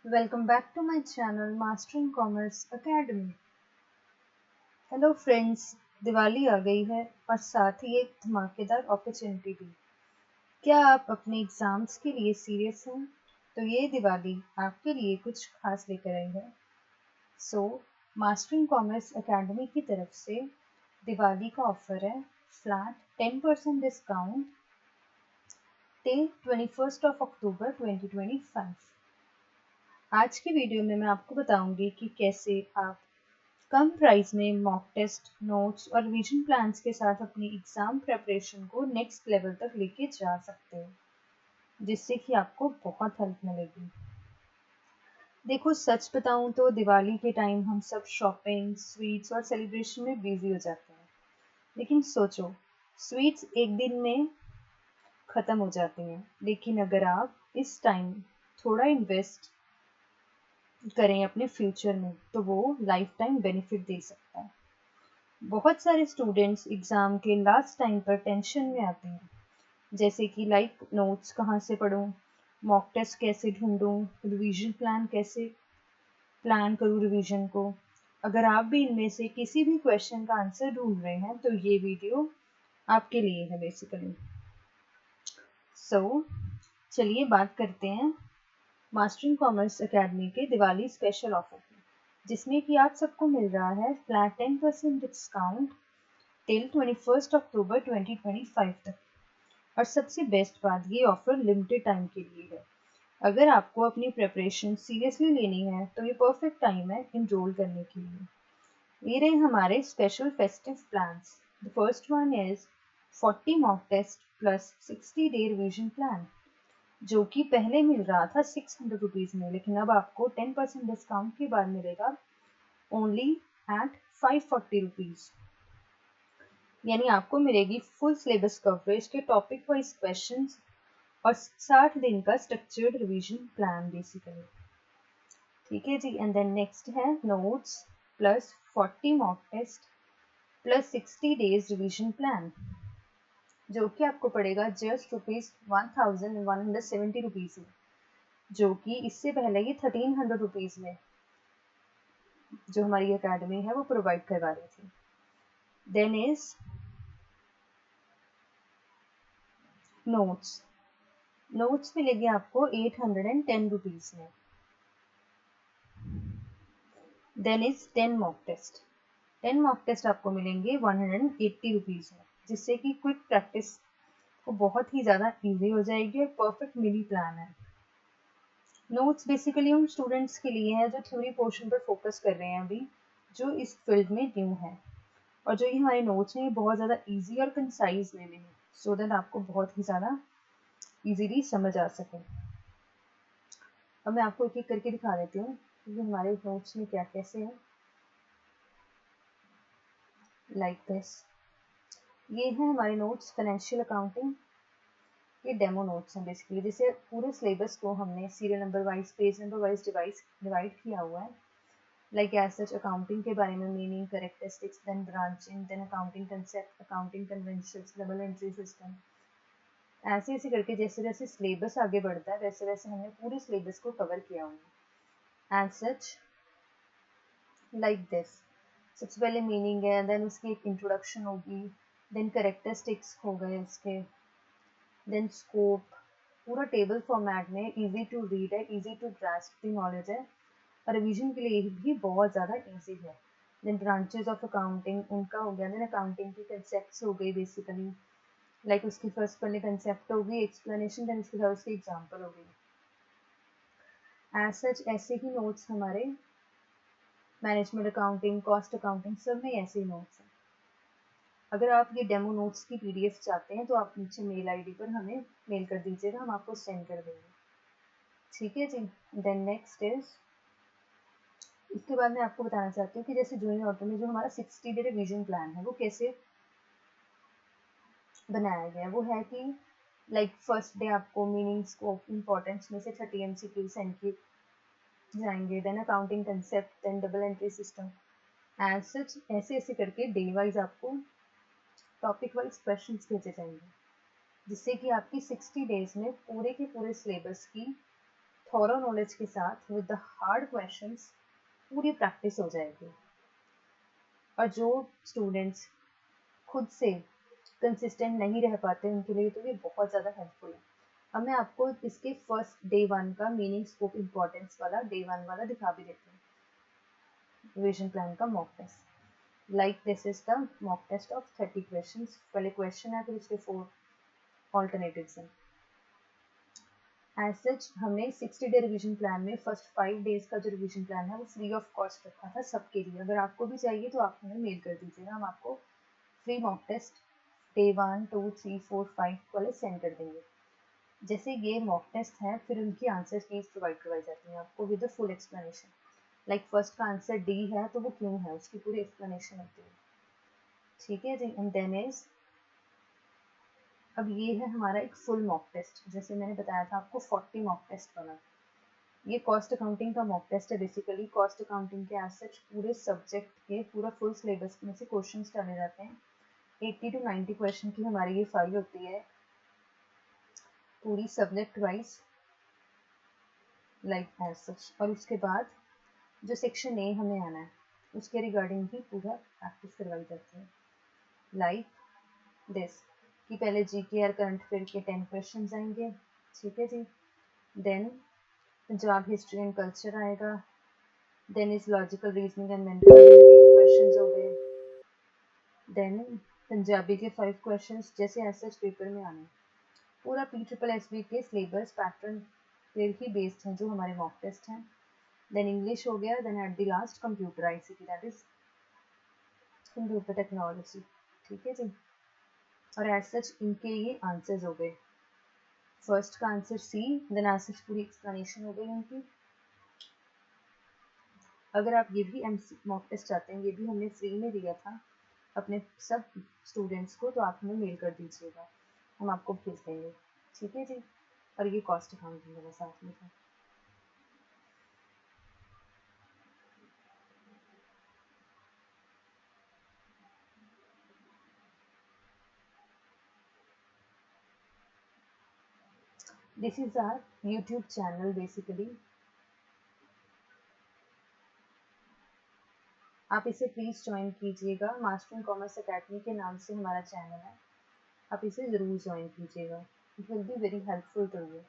Welcome back to my channel Mastering Commerce Academy. Hello friends, Diwali आ गई है और साथ ही एक धमाकेदार अपॉर्चुनिटी भी। क्या आप अपने एग्जाम्स के लिए सीरियस हैं? तो ये दिवाली आपके लिए कुछ खास लेकर आई है। सो मास्टरिंग कॉमर्स एकेडमी की तरफ से दिवाली का ऑफर है फ्लैट 10% डिस्काउंट टिल 21 अक्टूबर 2025। आज की वीडियो में मैं आपको बताऊंगी कि कैसे आप कम प्राइस में मॉक टेस्ट, नोट्स और रिवीजन प्लान्स के साथ अपनी एग्जाम प्रिपरेशन को नेक्स्ट लेवल तक लेके जा सकते हो, जिससे कि आपको बहुत हेल्प मिलेगी। देखो, सच बताऊं तो दिवाली के टाइम हम सब शॉपिंग, स्वीट्स और सेलिब्रेशन में बिजी हो जाते हैं। लेकिन सोचो, स्वीट्स एक दिन में खत्म हो जाती हैं, लेकिन अगर आप इस टाइम थोड़ा इन्वेस्ट करें अपने फ्यूचर में तो वो लाइफ टाइम बेनिफिट दे सकता है। बहुत सारे स्टूडेंट्स एग्ज़ाम के लास्ट टाइम पर टेंशन में आते हैं, जैसे कि लाइक नोट्स कहाँ से पढूं, मॉक टेस्ट कैसे ढूंढूं, रिवीजन प्लान कैसे प्लान करूं रिवीजन को। अगर आप भी इनमें से किसी भी क्वेश्चन का आंसर ढूंढ रहे हैं तो ये वीडियो आपके लिए है बेसिकली। सो चलिए बात करते हैं मास्टरिंग कॉमर्स एकेडमी के दिवाली स्पेशल ऑफर की, जिसमें कि आप सबको मिल रहा है फ्लैट 10% डिस्काउंट टिल 21 अक्टूबर 2025 तक। और सबसे बेस्ट बात, ये ऑफर लिमिटेड टाइम के लिए है। अगर आपको अपनी प्रिपरेशन सीरियसली लेनी है तो ये परफेक्ट टाइम है इनरोल करने के लिए। ये रहे हमारे special festive plans. The first one is 40 mock test plus 60 day revision plan, जो कि पहले मिल रहा था 600 रुपीज़ में, लेकिन अब आपको 10% डिस्काउंट के बाद मिलेगा ओनली एट 540 रुपीज़। यानी आपको मिलेगी फुल सिलेबस कवरेज के टॉपिक वाइज क्वेश्चंस और 60 दिन का स्ट्रक्चर्ड रिवीजन प्लान बेसिकली। ठीक है जी। एंड देन नेक्स्ट है notes plus 40 mock test plus 60 days revision plan, जो कि आपको पड़ेगा जस्ट ₹1170 में, जो कि इससे पहले ये 1300 रुपीज़ में जो हमारी अकेडमी है वो प्रोवाइड करवा रही थी। Then is notes. नोट्स मिलेगी आपको 810 रुपीज़ में। Then is 10 mock test. 10 mock test आपको मिलेंगे 180 रुपीज़ में, जिससे कि क्विक प्रैक्टिस को बहुत ही ज़्यादा ईजी हो जाएगी और परफेक्ट मिनी प्लान है। नोट्स बेसिकली उन स्टूडेंट्स के लिए है जो थ्योरी पोर्शन पर फोकस कर रहे हैं अभी, जो इस फील्ड में न्यू है, और जो ये हमारे नोट्स हैं ये बहुत ज़्यादा ईजी और कंसाइज वे में है, सो दैट आपको बहुत ही ज़्यादा ईजीली समझ आ सके। अब मैं आपको एक एक करके दिखा देती हूँ कि हमारे नोट्स में क्या कैसे है। लाइक दिस, ये है हमारे नोट्स फाइनेंशियल अकाउंटिंग के डेमो नोट्स हैं बेसिकली, जिसे पूरे सिलेबस को हमने serial number wise, page number wise divide किया हुआ है। लाइक एज सच अकाउंटिंग के बारे में, meaning, characteristics, then branching, then accounting concept, accounting conventions, double entry system, ऐसे ऐसे करके जैसे जैसे सिलेबस आगे बढ़ता है वैसे वैसे हमने पूरे सिलेबस को कवर किया हुआ है। एज सच लाइक दिस, सबसे पहले मीनिंग है, देन उसकी एक इंट्रोडक्शन होगी, देन कैरेक्टरिस्टिक्स हो गए उसके, देन स्कोप, पूरा टेबल फॉर्मेट में, इजी टू रीड है, easy to grasp the knowledge है, और रिवीजन के लिए भी बहुत ज़्यादा इजी है। देन ब्रांचेस ऑफ अकाउंटिंग उनका हो गया, देन अकाउंटिंग की कंसेप्ट्स हो गई बेसिकली, लाइक उसकी फर्स्ट पहले कंसेप्ट होगी, एक्सप्लेनेशन, देन उसके बाद उसकी एग्जाम्पल हो गई। एज सच ऐसे ही नोट्स हमारे मैनेजमेंट अकाउंटिंग, कॉस्ट अकाउंटिंग, सब में ऐसे ही नोट्स हैं। अगर आप ये डेमो नोट्स की पीडीएफ चाहते हैं तो आप नीचे मेल आईडी पर हमें मेल कर दीजिएगा, हम आपको सेंड कर देंगे। ठीक है जी। देन नेक्स्ट इज, इसके बाद मैं आपको बताना चाहती हूँ कि जैसे जूनियर ऑटो में जो हमारा 60 डे रिवीजन प्लान है वो कैसे बनाया गया है। वो है कि लाइक फर्स्ट डे आपको मीनिंग, स्कोप, इंपॉर्टेंस में से 30 MCQ सेंड किए जाएंगे, then accounting concept, then double entry system, as such ऐसे ऐसे करके डे वाइज आपको टॉपिक वाइज क्वेश्चन भेजे जाएंगे, जिससे कि आपकी 60 डेज में पूरे के पूरे सिलेबस की थॉरो नॉलेज के साथ विद द हार्ड क्वेश्चंस पूरी प्रैक्टिस हो जाएगी। और जो स्टूडेंट्स खुद से कंसिस्टेंट नहीं रह पाते उनके लिए तो ये बहुत ज़्यादा हेल्पफुल है। अब मैं आपको इसके फर्स्ट डे 1 का मीनिंग स्कोप इम्पोर्टेंस वाला डे 1 वाला दिखा भी देती हूँ, रिविजन प्लान का mock test. Like this is the mock test of 30 questions. पहले क्वेश्चन है, फिर उसके 4 ऑल्टरनेटिव्स हैं। एज सच हमने 60 डे रिविजन प्लान में फर्स्ट 5 डेज का जो रिविजन प्लान है वो फ्री ऑफ कॉस्ट रखा था सबके लिए। अगर आपको भी चाहिए तो आप हमें मेल कर दीजिएगा, हम आपको फ्री मॉक टेस्ट डे 1, 2, 3, 4, 5 वाले सेंड कर देंगे। जैसे ये मॉक टेस्ट है, फिर उनकी आंसर कीज प्रोवाइड करवाई जाती हैं आपको with full explanation. Like first का आंसर डी है तो वो क्यों है, उसकी पूरी एक्सप्लेनेशन होती है। ठीक है जी। एंड देन इज, अब ये है हमारा एक फुल मॉक टेस्ट। जैसे मैंने बताया था आपको 40 मॉक टेस्ट बना। ये कॉस्ट अकाउंटिंग का मॉक टेस्ट है। बेसिकली कॉस्ट अकाउंटिंग के एज सच पूरे सब्जेक्ट के पूरा फुल सिलेबस में से क्वेश्चन डाले जाते हैं। 80 to 90 क्वेश्चन की हमारी ये फाइल होती है पूरी subject wise, like as such. और उसके बाद जो सेक्शन ए हमें आना है उसके रिगार्डिंग भी पूरा प्रैक्टिस करवाई जाती है। लाइक दिस कि पहले जीके और करंट अफेयर के 10 क्वेश्चन आएंगे। ठीक है जी। Then Punjab history and culture आएगा। Then is logical reasoning and mental ability के क्वेश्चन हो गए। देन पंजाबी के 5 क्वेश्चंस जैसे एज सच पेपर में आने। पूरा PSSB के सिलेबस पैटर्न पर ही बेस्ड हैं जो हमारे मॉक टेस्ट हैं। देन इंग्लिश हो गया। Then at the last computer ICT, that is computer technology. ठीक है जी। और एज सच इनके ये आंसर्स हो गए। फर्स्ट का answer C, then as such पूरी एक्सप्लेनेशन हो गई उनकी। अगर आप ये भी मॉक टेस्ट चाहते हैं, ये भी हमने फ्री में दिया था अपने सब स्टूडेंट्स को, तो आप हमें मेल कर दीजिएगा, हम आपको भेज देंगे। ठीक है जी। और ये कॉस्ट अकाउंटिंग वाला साथ में था। This is our YouTube channel. Basically आप इसे प्लीज़ ज्वाइन कीजिएगा। मास्टरिंग कॉमर्स अकेडमी के नाम से हमारा चैनल है, आप इसे ज़रूर ज्वाइन कीजिएगा। It will be very helpful to you.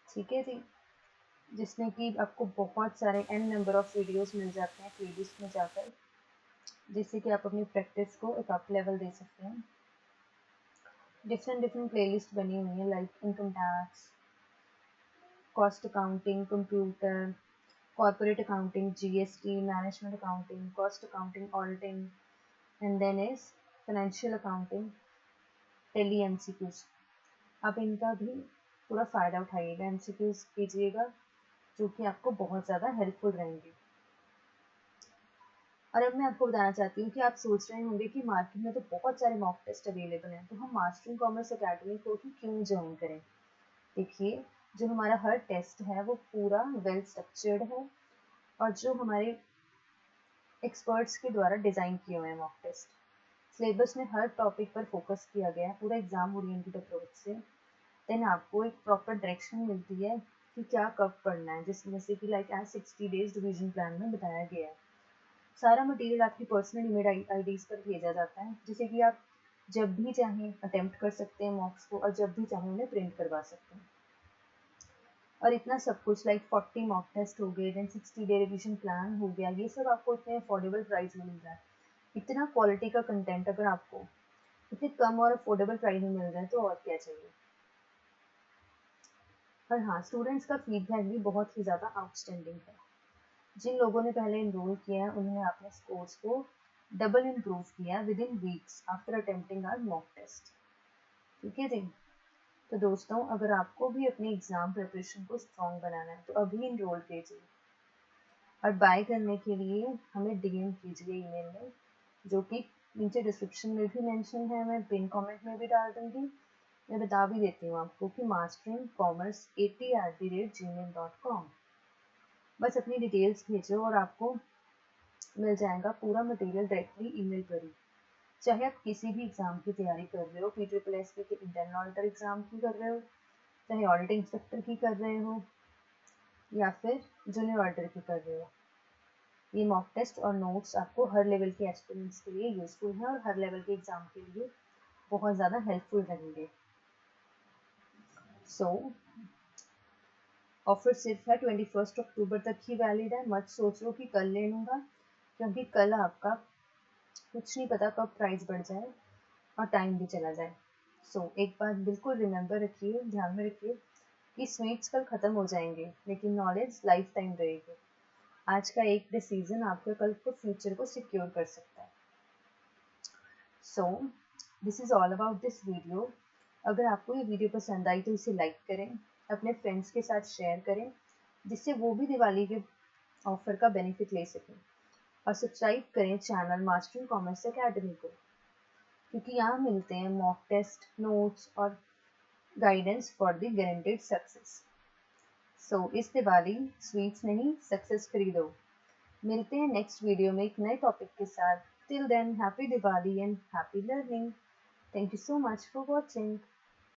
ठीक है जी। जिसमें कि आपको बहुत सारे n नंबर ऑफ वीडियोस मिल जाते हैं प्लेलिस्ट में जाकर, जिससे कि आप अपनी प्रैक्टिस को एक अप लेवल दे सकते हैं। डिफरेंट प्लेलिस्ट बनी हुई है, like income tax, cost accounting, computer, corporate accounting, GST, management accounting, cost accounting, auditing, and then is financial accounting, Tally MCQs। आप इनका भी पूरा फ़ायदा उठाइएगा, MCQs कीजिएगा, जो कि आपको बहुत ज़्यादा हेल्पफुल रहेंगे। और अब मैं आपको बताना चाहती हूँ कि आप सोच रहे होंगे कि मार्केट में तो बहुत सारे मॉक टेस्ट अवेलेबल हैं, तो हम मास्टरिंग कॉमर्स अकेडमी को ही क्यों ज्वाइन करें। देखिए, जो हमारा हर टेस्ट है वो पूरा वेल स्ट्रक्चर्ड है, और जो हमारे एक्सपर्ट्स के द्वारा डिज़ाइन किए हुए हैं मॉक टेस्ट। सिलेबस में हर टॉपिक पर फोकस किया गया है पूरा एग्जाम ओरिएंटेड अप्रोच से। देन आपको एक प्रॉपर डायरेक्शन मिलती है कि क्या कब पढ़ना है, जैसे कि like as 60 days revision plan में बताया गया है। सारा मटेरियल आपकी पर्सनल ईमेल IDs पर भेजा जाता है, जिसे कि आप जब भी चाहें अटेम्प्ट कर सकते हैं मॉक्स को, और जब भी चाहें उन्हें प्रिंट करवा सकते हैं। और इतना सब कुछ लाइक 40 मॉक टेस्ट हो गए, देन 60 डे रिविजन प्लान हो गया, ये सब आपको इतने अफोर्डेबल प्राइस में मिल रहा है। इतना क्वालिटी का कंटेंट अगर आपको इतने कम और अफोर्डेबल प्राइस में मिल रहा है तो और क्या चाहिए। और हाँ, स्टूडेंट्स का फीडबैक भी बहुत ही ज़्यादा आउटस्टैंडिंग है। जिन लोगों ने पहले इनरोल किया है उन्होंने अपने स्कोर्स को डबल इम्प्रूव किया within weeks after attempting our mock test. ठीक है जी। तो दोस्तों, अगर आपको भी अपनी एग्ज़ाम प्रिपरेशन को स्ट्रॉन्ग बनाना है तो अभी इनरोल कीजिए, और बाय करने के लिए हमें DM कीजिए ईमेल में, जो कि नीचे डिस्क्रिप्शन में भी मेंशन है, मैं पिन कमेंट में भी डाल दूँगी। मैं बता भी देती हूँ आपको कि mastering commerce80@gmail.com। बस अपनी डिटेल्स भेजो और आपको मिल जाएगा पूरा मटेरियल डायरेक्टली ईमेल पर ही। चाहे आप किसी भी एग्ज़ाम की तैयारी कर रहे हो, PSSB के इंटरनल ऑडिटर एग्ज़ाम की कर रहे हो, चाहे ऑडिट इंस्पेक्टर की कर रहे हो या फिर जूनियर ऑडिटर की कर रहे हो, ये मॉक टेस्ट और नोट्स आपको हर लेवल के एस्पिरेंट्स के लिए यूज़फुल हैं और हर लेवल के एग्ज़ाम के लिए बहुत ज़्यादा हेल्पफुल रहेंगे। सो ऑफर सिर्फ है 21 अक्टूबर तक ही वैलिड है। मत सोचो कि कल ले लूँगा, क्योंकि कल आपका कुछ नहीं पता कब प्राइस बढ़ जाए और टाइम भी चला जाए। एक बात बिल्कुल रिमेंबर रखिए, ध्यान में रखिए कि स्वीट्स कल ख़त्म हो जाएंगे, लेकिन नॉलेज लाइफ टाइम रहेगी। आज का एक डिसीजन आपके कल को फ्यूचर को सिक्योर कर सकता है। This is all about this video. अगर आपको ये वीडियो पसंद आई तो इसे लाइक करें, अपने फ्रेंड्स के साथ शेयर करें, जिससे वो भी दिवाली के ऑफर का बेनिफिट ले सकें। और सब्सक्राइब करें चैनल मास्टरिंग कॉमर्स एकेडमी को, क्योंकि यहाँ मिलते हैं मॉक टेस्ट, नोट्स और guidance for the guaranteed success. इस दिवाली स्वीट्स नहीं, सक्सेस खरीदो। मिलते हैं नेक्स्ट वीडियो में एक नए टॉपिक के साथ। Till then, happy Diwali and happy learning. Thank you so much for watching.